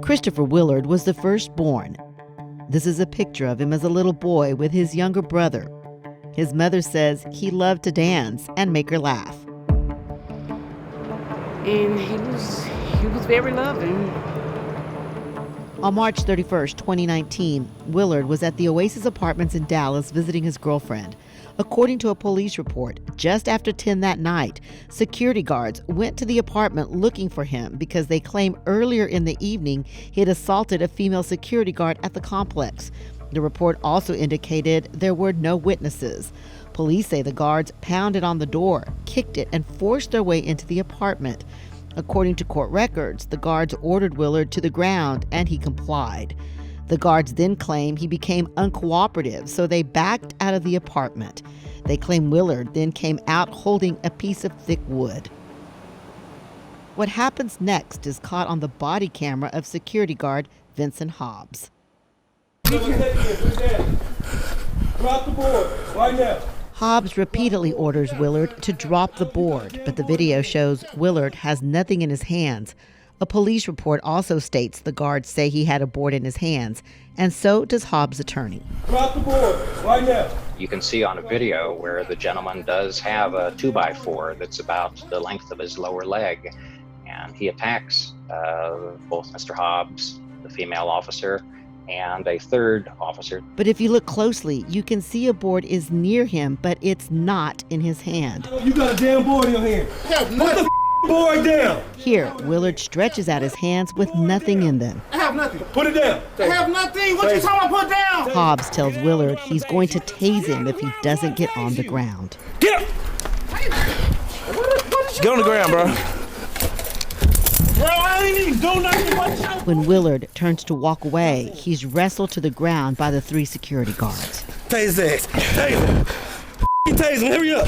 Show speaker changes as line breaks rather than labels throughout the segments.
Christopher Willard was the firstborn. This is a picture of him as a little boy with his younger brother. His mother says he loved to dance and make her laugh.
And he was very loving.
On March 31st, 2019, Willard was at the Oasis Apartments in Dallas visiting his girlfriend. According to a police report, just after 10 that night, security guards went to the apartment looking for him because they claim earlier in the evening he had assaulted a female security guard at the complex. The report also indicated there were no witnesses. Police say the guards pounded on the door, kicked it, and forced their way into the apartment. According to court records, the guards ordered Willard to the ground and he complied. The guards then claim he became uncooperative, so they backed out of the apartment. They claim Willard then came out holding a piece of thick wood. What happens next is caught on the body camera of security guard Vincent Hobbs.
Drop the board right now.
Hobbs repeatedly orders Willard to drop the board, but the video shows Willard has nothing in his hands. A police report also states the guards say he had a board in his hands, and so does Hobbs' attorney.
Drop the board right now.
You can see on a video where the gentleman does have a 2x4 that's about the length of his lower leg, and he attacks both Mr. Hobbs, the female officer, and a third officer.
But if you look closely, you can see a board is near him, but it's not in his hand.
You got a damn board in your hand. Put the board down.
Here, Willard stretches out his hands with nothing in them.
I have nothing.
Put it down.
I have nothing. What you talking about? Put down.
Hobbs tells Willard he's going to tase him if he doesn't get on the ground.
Get up. Get on the ground, bro. Bro, I ain't even doing nothing.
When Willard turns to walk away, he's wrestled to the ground by the three security guards.
Tase that. Tase him. Tase him. Hurry up.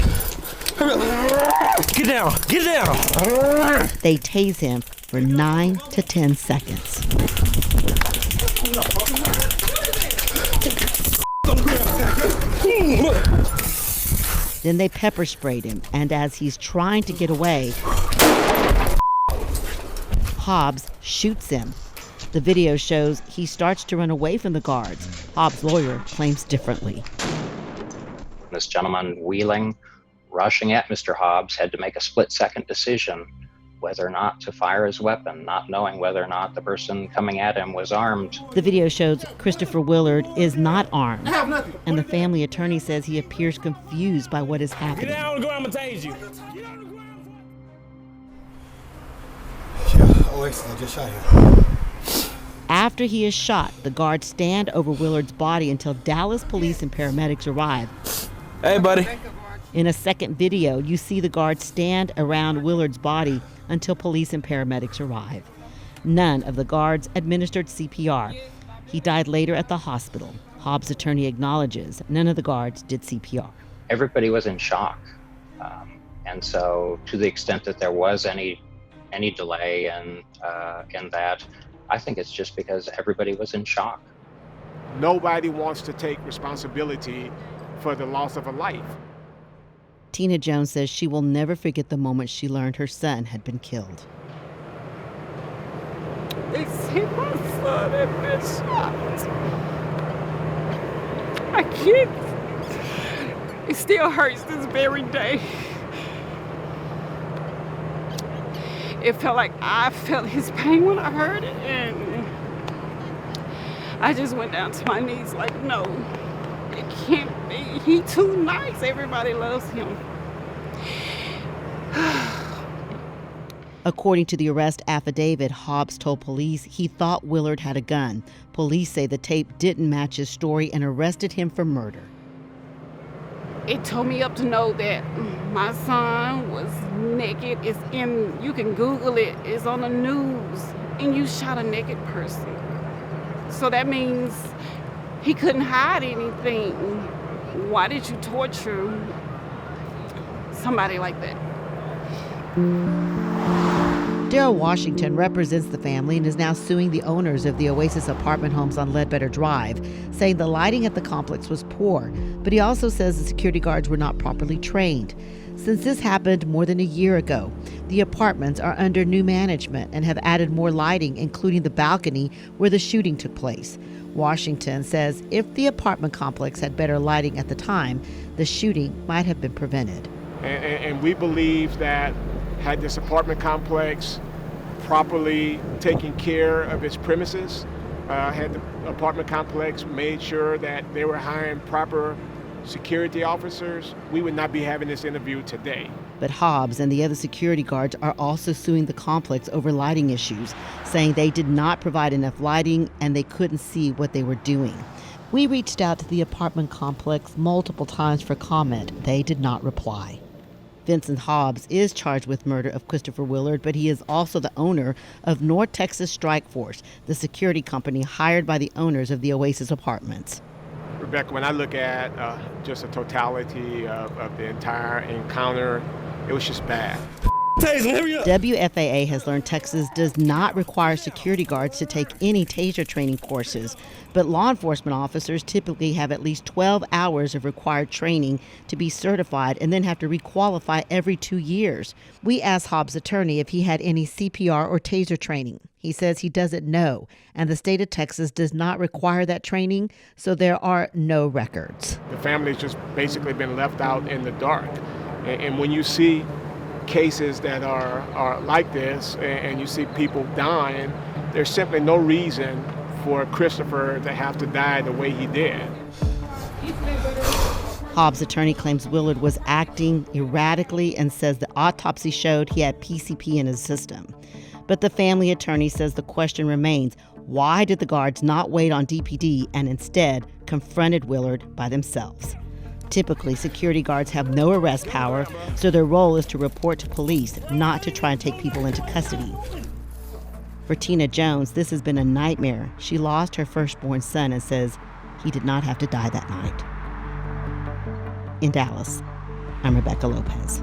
Hurry up. Get down. Get down.
They tase him for 9 to 10 seconds. Then they pepper sprayed him, and as he's trying to get away, Hobbs shoots him. The video shows he starts to run away from the guards. Hobbs' lawyer claims differently.
This gentleman wheeling, rushing at Mr. Hobbs, had to make a split-second decision whether or not to fire his weapon, not knowing whether or not the person coming at him was armed.
The video shows Christopher Willard is not armed,
I have nothing.
and the family attorney says he appears confused by what is happening.
Get down on the ground. I'm going to tase you.
Oasis, I just shot him.
After he is shot, the guards stand over Willard's body until Dallas police and paramedics arrive.
Hey, buddy.
In a second video, you see the guards stand around Willard's body until police and paramedics arrive. None of the guards administered CPR. He died later at the hospital. Hobbs' attorney acknowledges none of the guards did CPR.
Everybody was in shock. And so to the extent that there was any delay in that, I think it's just because everybody was in shock.
Nobody wants to take responsibility for the loss of a life.
Tina Jones says she will never forget the moment she learned her son had been killed.
They said my son had been shot. I can't. It still hurts this very day. It felt like I felt his pain when I heard it, and I just went down to my knees like, no, it can't be. He too nice. Everybody loves him.
According to the arrest affidavit, Hobbs told police he thought Willard had a gun. Police say the tape didn't match his story and arrested him for murder.
It tore me up to know that my son was naked. It's in, you can Google it, it's on the news, and you shot a naked person. So that means he couldn't hide anything. Why did you torture somebody like that?
Daryl Washington represents the family and is now suing the owners of the Oasis apartment homes on Ledbetter Drive, saying the lighting at the complex was poor, but he also says the security guards were not properly trained. Since this happened more than a year ago, the apartments are under new management and have added more lighting, including the balcony where the shooting took place. Washington says if the apartment complex had better lighting at the time, the shooting might have been prevented.
And we believe that had this apartment complex properly taken care of its premises, had the apartment complex made sure that they were hiring proper security officers, we would not be having this interview today.
But Hobbs and the other security guards are also suing the complex over lighting issues, saying they did not provide enough lighting and they couldn't see what they were doing. We reached out to the apartment complex multiple times for comment. They did not reply. Vincent Hobbs is charged with murder of Christopher Willard, but he is also the owner of North Texas Strike Force, the security company hired by the owners of the Oasis apartments.
Rebecca, when I look at just the totality of the entire encounter, it was just bad.
WFAA has learned Texas does not require security guards to take any taser training courses, but law enforcement officers typically have at least 12 hours of required training to be certified and then have to requalify every 2 years. We asked Hobbs' attorney if he had any CPR or taser training. He says he doesn't know, and the state of Texas does not require that training, so there are no records.
The family's just basically been left out in the dark. And when you see cases that are like this and you see people dying, there's simply no reason for Christopher to have to die the way he did.
Hobbs' attorney claims Willard was acting erratically and says the autopsy showed he had PCP in his system. But the family attorney says the question remains, why did the guards not wait on DPD and instead confronted Willard by themselves? Typically, security guards have no arrest power, so their role is to report to police, not to try and take people into custody. For Tina Jones, this has been a nightmare. She lost her firstborn son and says he did not have to die that night. In Dallas, I'm Rebecca Lopez.